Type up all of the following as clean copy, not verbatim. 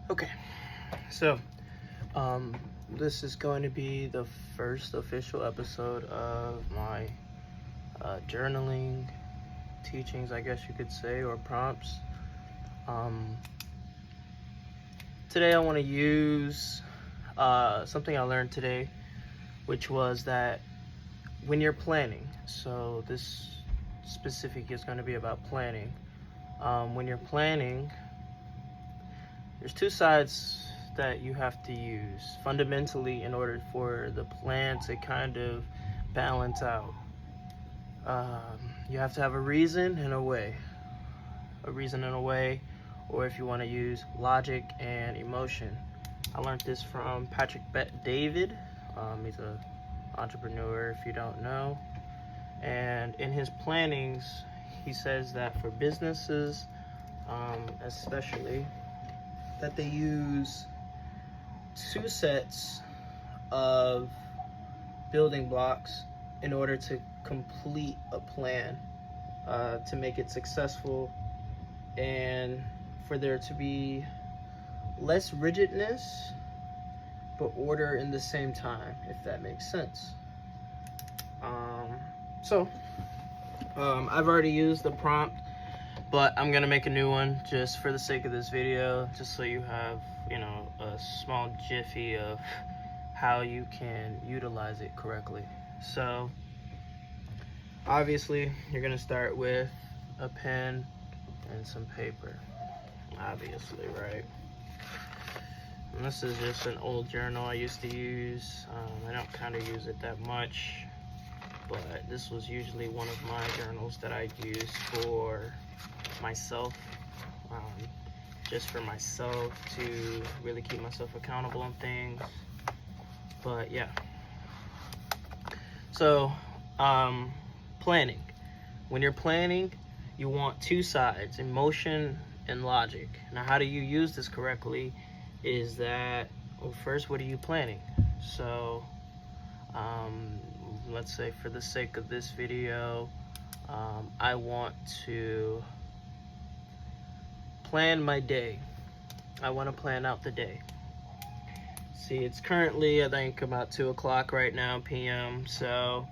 Okay, so this is going to be the first official episode of my journaling teachings, I guess you could say, or prompts. Today I want to use something I learned today, which was that when you're planning, so this specific is going to be about planning. When you're planning, there's two sides that you have to use fundamentally in order for the plan to kind of balance out. You have to have a reason and a way. A reason and a way, or if you want to use logic and emotion. I learned this from Patrick Bet-David. He's an entrepreneur, if you don't know. And in his plannings, he says that for businesses, especially, that they use two sets of building blocks in order to complete a plan, to make it successful and for there to be less rigidness but order in the same time, if that makes sense. I've already used the prompt, but I'm gonna make a new one just for the sake of this video, just so you have, a small jiffy of how you can utilize it correctly. So obviously you're gonna start with a pen and some paper, obviously, right? And this is just an old journal I used to use. I don't kind of use it that much, but this was usually one of my journals that I used for myself, just for myself to really keep myself accountable on things. But yeah, so planning. When you're planning, you want two sides, emotion and logic. Now, how do you use this correctly is that, well, first, what are you planning? So let's say for the sake of this video, I want to plan my day. I want to plan out the day. See, it's currently, I think, about 2 o'clock right now, p.m., so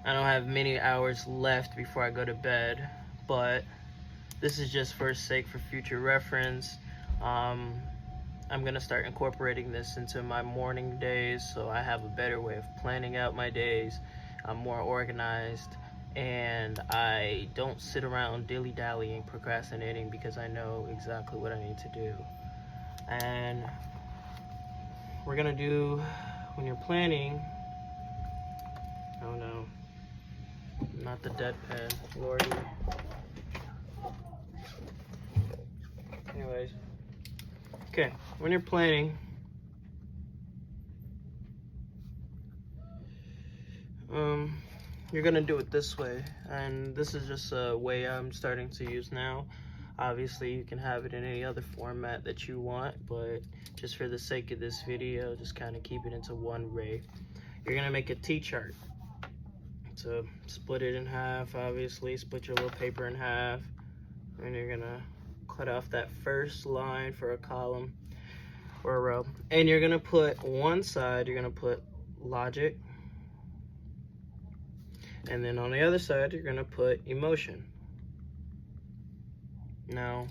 I don't have many hours left before I go to bed, but this is just for sake for future reference. I'm gonna start incorporating this into my morning days, so I have a better way of planning out my days. I'm more organized, and I don't sit around dilly-dallying, procrastinating, because I know exactly what I need to do. And we're gonna do, when you're planning, oh no, not the dead pen, lordy. Anyways, okay, when you're planning, you're gonna do it this way, and this is just a way I'm starting to use now. Obviously, you can have it in any other format that you want, but just for the sake of this video, just kind of keep it into one way. You're gonna make a T-chart. So split it in half, obviously, split your little paper in half, and you're gonna cut off that first line for a column or a row. And you're gonna put one side, you're gonna put logic, and then on the other side, you're gonna put emotion. Now,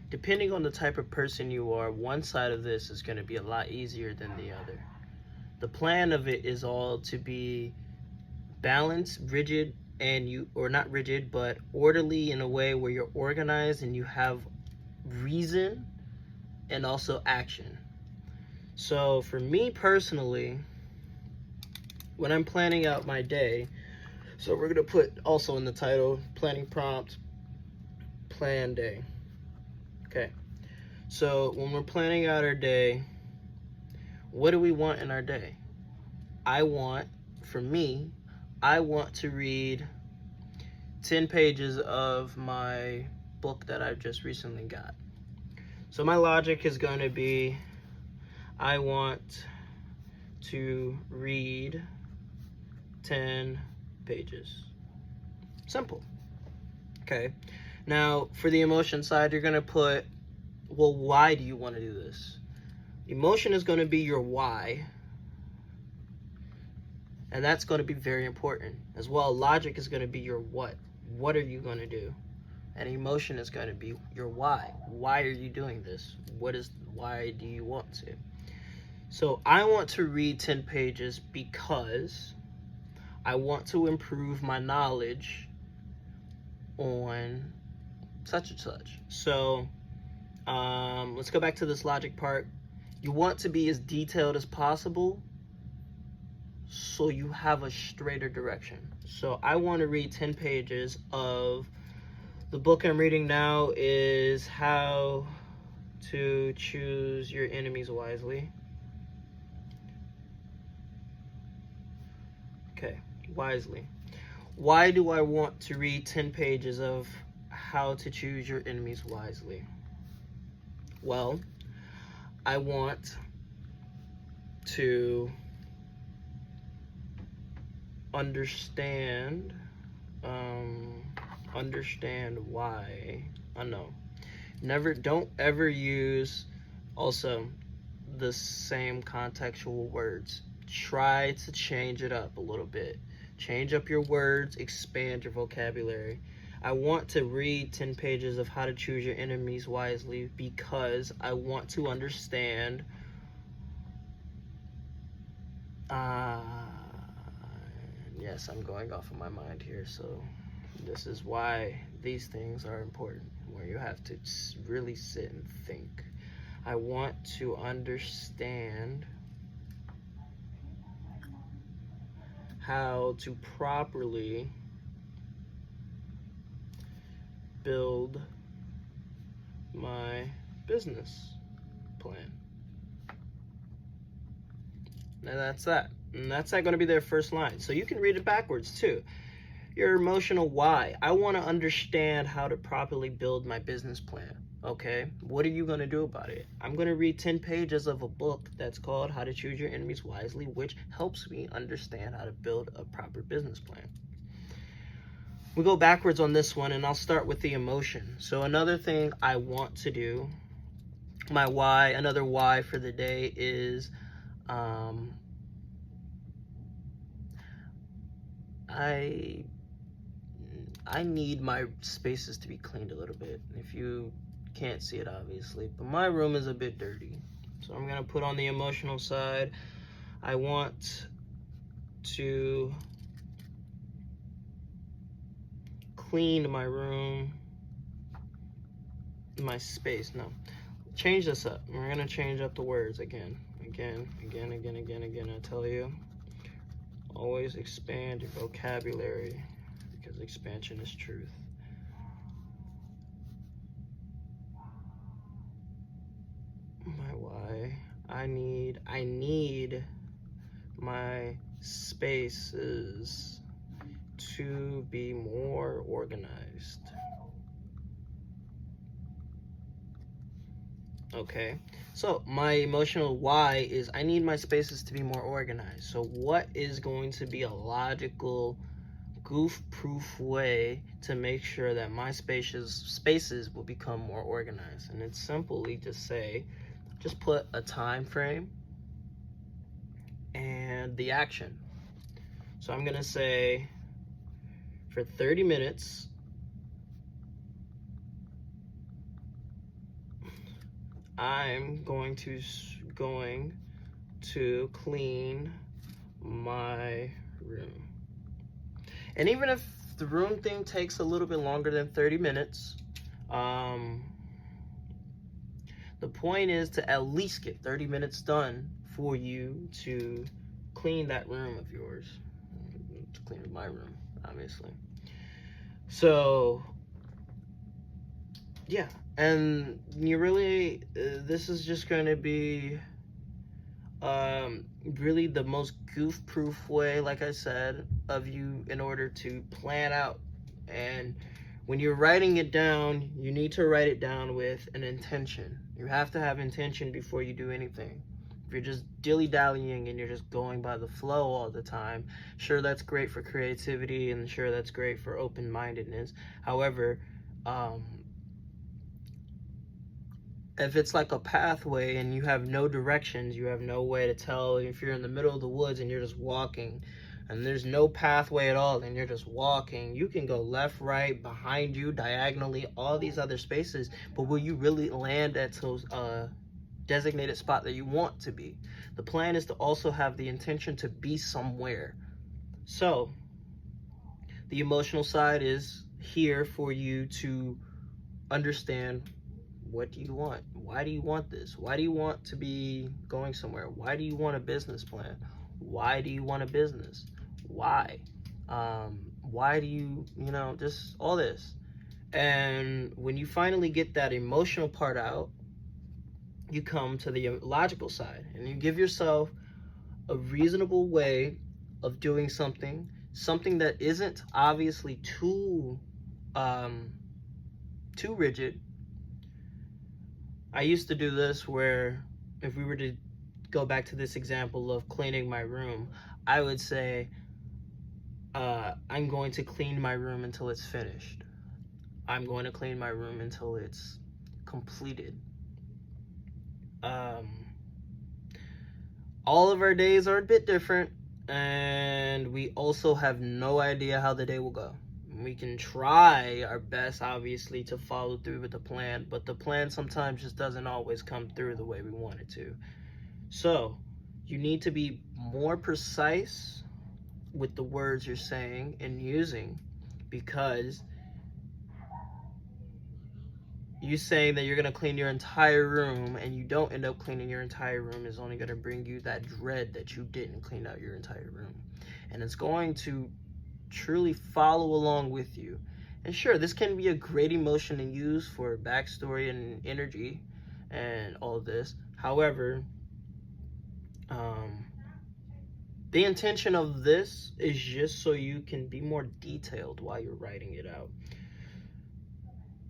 depending on the type of person you are, one side of this is gonna be a lot easier than the other. The plan of it is all to be balanced, rigid, or not rigid, but orderly in a way where you're organized and you have reason and also action. So for me personally, when I'm planning out my day, so we're gonna put also in the title, planning prompt, plan day. Okay, so when we're planning out our day, what do we want in our day? For me, I want to read 10 pages of my book that I've just recently got. So my logic is going to be, I want to read 10 pages. Simple. Okay. Now, for the emotion side, you're going to put, well, why do you want to do this? Emotion is going to be your why. And that's going to be very important. As well, logic is going to be your what. What are you going to do? And emotion is going to be your why. Why are you doing this? Why do you want to? So I want to read 10 pages because I want to improve my knowledge on such and such. So let's go back to this logic part. You want to be as detailed as possible so you have a straighter direction. So I want to read 10 pages of, the book I'm reading now is How to Choose Your Enemies Wisely. Okay, wisely. Why do I want to read 10 pages of How to Choose Your Enemies Wisely? Well, I want to understand why. Don't ever use also the same contextual words. Try to change it up a little bit. Change up your words, expand your vocabulary. I want to read 10 pages of How to Choose Your Enemies Wisely because I want to understand yes, I'm going off of my mind here, so this is why these things are important, where you have to really sit and think. I want to understand how to properly build my business plan. And that's that. And that's not going to be their first line. So you can read it backwards too. Your emotional why. I want to understand how to properly build my business plan. Okay, what are you going to do about it? I'm going to read 10 pages of a book that's called How to Choose Your Enemies Wisely, which helps me understand how to build a proper business plan. We go backwards on this one, and I'll start with the emotion. So another thing I want to do, my why, another why for the day is I need my spaces to be cleaned a little bit. If you can't see it, obviously, but my room is a bit dirty. So I'm gonna put on the emotional side. I want to clean my room, my space. No, change this up. We're gonna change up the words again. I tell you, always expand your vocabulary because expansion is truth. My why. I need my spaces to be more organized. Okay, so my emotional why is I need my spaces to be more organized. So what is going to be a logical, goof-proof way to make sure that my spaces will become more organized? And it's simply just put a time frame and the action. So I'm gonna say for 30 minutes, I'm going to clean my room. And even if the room thing takes a little bit longer than 30 minutes, the point is to at least get 30 minutes done for you to clean that room of yours. To clean my room, obviously. So, yeah. And you really, this is just going to be really the most goof-proof way, like I said, of you in order to plan out. And when you're writing it down, you need to write it down with an intention. You have to have intention before you do anything. If you're just dilly-dallying and you're just going by the flow all the time, sure, that's great for creativity and sure, that's great for open-mindedness. However, Um, if it's like a pathway and you have no directions, you have no way to tell if you're in the middle of the woods and you're just walking and there's no pathway at all and you're just walking, you can go left, right, behind you, diagonally, all these other spaces, but will you really land at those designated spot that you want to be? The plan is to also have the intention to be somewhere. So the emotional side is here for you to understand, what do you want? Why do you want this? Why do you want to be going somewhere? Why do you want a business plan? Why do you want a business? Why? Why do you, just all this. And when you finally get that emotional part out, you come to the logical side and you give yourself a reasonable way of doing something that isn't obviously too rigid. I used to do this where, if we were to go back to this example of cleaning my room, I would say, I'm going to clean my room until it's finished. I'm going to clean my room until it's completed. All of our days are a bit different, and we also have no idea how the day will go. We can try our best, obviously, to follow through with the plan, but the plan sometimes just doesn't always come through the way we want it to. So you need to be more precise with the words you're saying and using, because you saying that you're going to clean your entire room and you don't end up cleaning your entire room is only going to bring you that dread that you didn't clean out your entire room. And it's going to truly follow along with you. And sure, this can be a great emotion to use for backstory and energy and all of this. However, the intention of this is just so you can be more detailed while you're writing it out.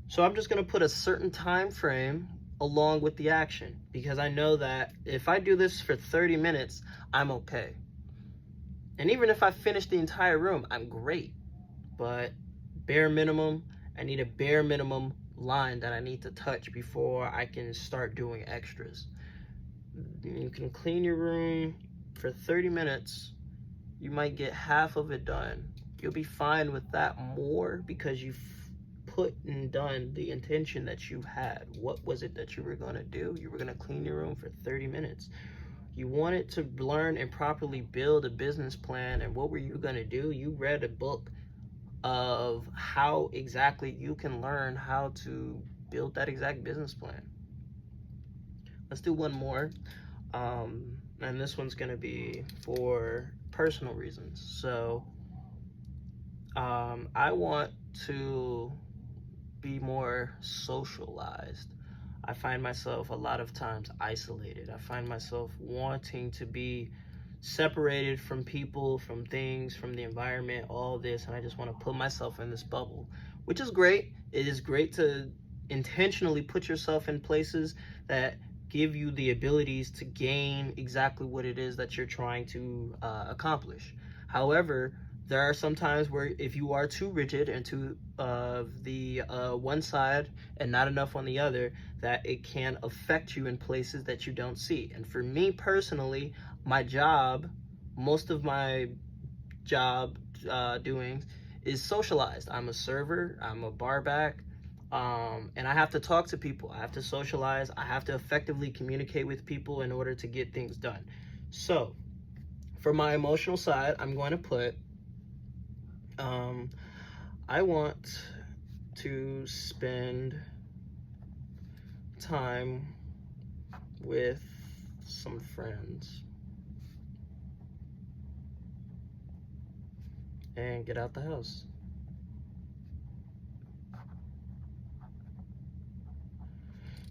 So I'm just going to put a certain time frame along with the action, because I know that if I do this for 30 minutes, I'm okay. And even if I finish the entire room, I'm great. But bare minimum, I need a bare minimum line that I need to touch before I can start doing extras. You can clean your room for 30 minutes. You might get half of it done. You'll be fine with that more because you've put and done the intention that you had. What was it that you were going to do? You were going to clean your room for 30 minutes. You wanted to learn and properly build a business plan. And what were you going to do? You read a book of how exactly you can learn how to build that exact business plan. Let's do one more. And this one's going to be for personal reasons. So I want to be more socialized. I find myself a lot of times isolated. I find myself wanting to be separated from people, from things, from the environment, all this, and I just want to put myself in this bubble, which is great. It is great to intentionally put yourself in places that give you the abilities to gain exactly what it is that you're trying to accomplish. However, there are some times where if you are too rigid and to the one side and not enough on the other, that it can affect you in places that you don't see. And for me personally, my job, most of my job doings is socialized. I'm a server, I'm a bar back, and I have to talk to people. I have to socialize. I have to effectively communicate with people in order to get things done. So for my emotional side, I'm going to put I want to spend time with some friends and get out the house.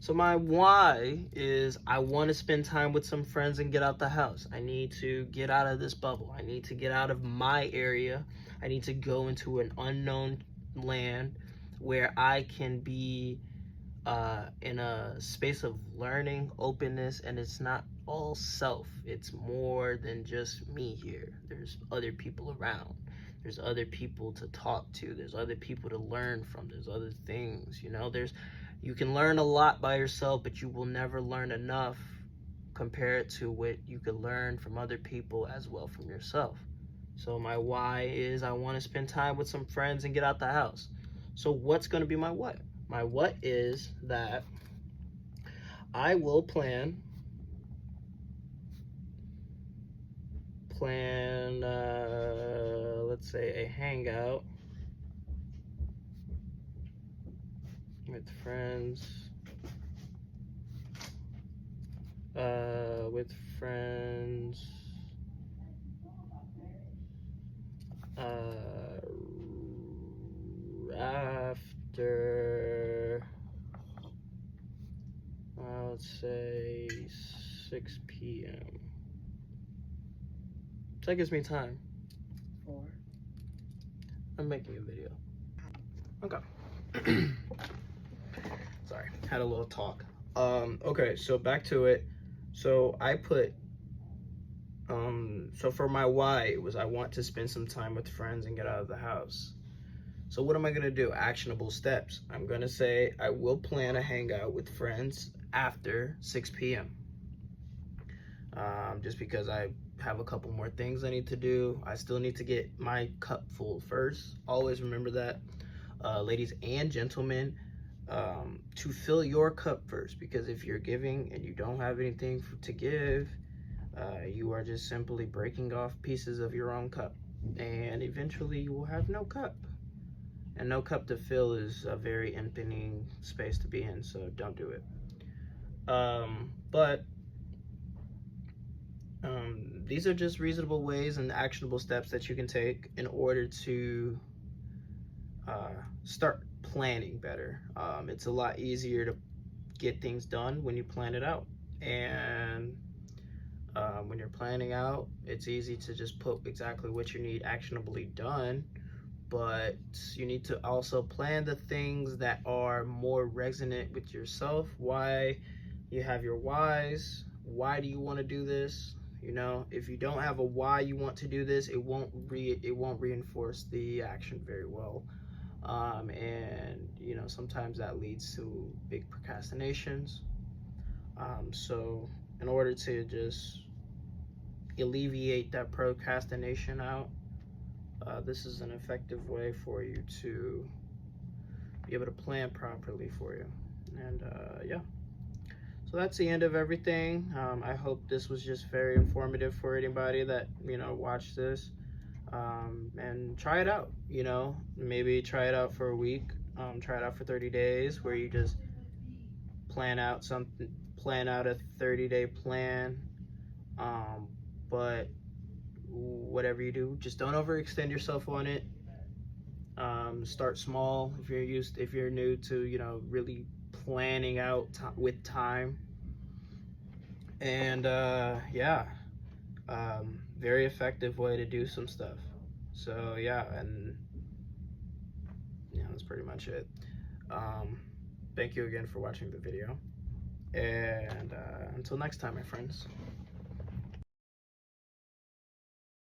So my why is I want to spend time with some friends and get out the house. I need to get out of this bubble. I need to get out of my area. I need to go into an unknown land where I can be in a space of learning, openness, and it's not all self. It's more than just me here. There's other people around. There's other people to talk to. There's other people to learn from. There's other things, you know. You can learn a lot by yourself, but you will never learn enough compared to what you could learn from other people as well from yourself. So my why is I want to spend time with some friends and get out the house. So what's going to be my what? My what is that I will plan let's say a hangout with friends after let's say 6 p.m. So that gives me time. 4. I'm making a video. Okay. Sorry, had a little talk. Okay, so back to it. So I put, so for my why, it was I want to spend some time with friends and get out of the house. So what am I gonna do? Actionable steps. I'm gonna say I will plan a hangout with friends after 6 p.m. Just because I have a couple more things I need to do. I still need to get my cup full first. Always remember that, ladies and gentlemen, to fill your cup first, because if you're giving and you don't have anything to give, you are just simply breaking off pieces of your own cup, and eventually you will have no cup. And no cup to fill is a very emptying space to be in, so don't do it. These are just reasonable ways and actionable steps that you can take in order to start planning better. It's a lot easier to get things done when you plan it out. And when you're planning out, it's easy to just put exactly what you need actionably done, but you need to also plan the things that are more resonant with yourself. Why you have your whys. Why do you want to do this? You know, if you don't have a why you want to do this, it won't reinforce the action very well. And you know, sometimes that leads to big procrastinations. So in order to just alleviate that procrastination out, this is an effective way for you to be able to plan properly for you. And yeah, so that's the end of everything. I hope this was just very informative for anybody that, you know, watched this. And try it out, you know, maybe try it out for a week, try it out for 30 days where you just plan out a 30-day plan. But whatever you do, just don't overextend yourself on it. Start small if you're new to, you know, really planning out with time. And yeah, very effective way to do some stuff. So yeah, and yeah, that's pretty much it. Thank you again for watching the video, and until next time, my friends.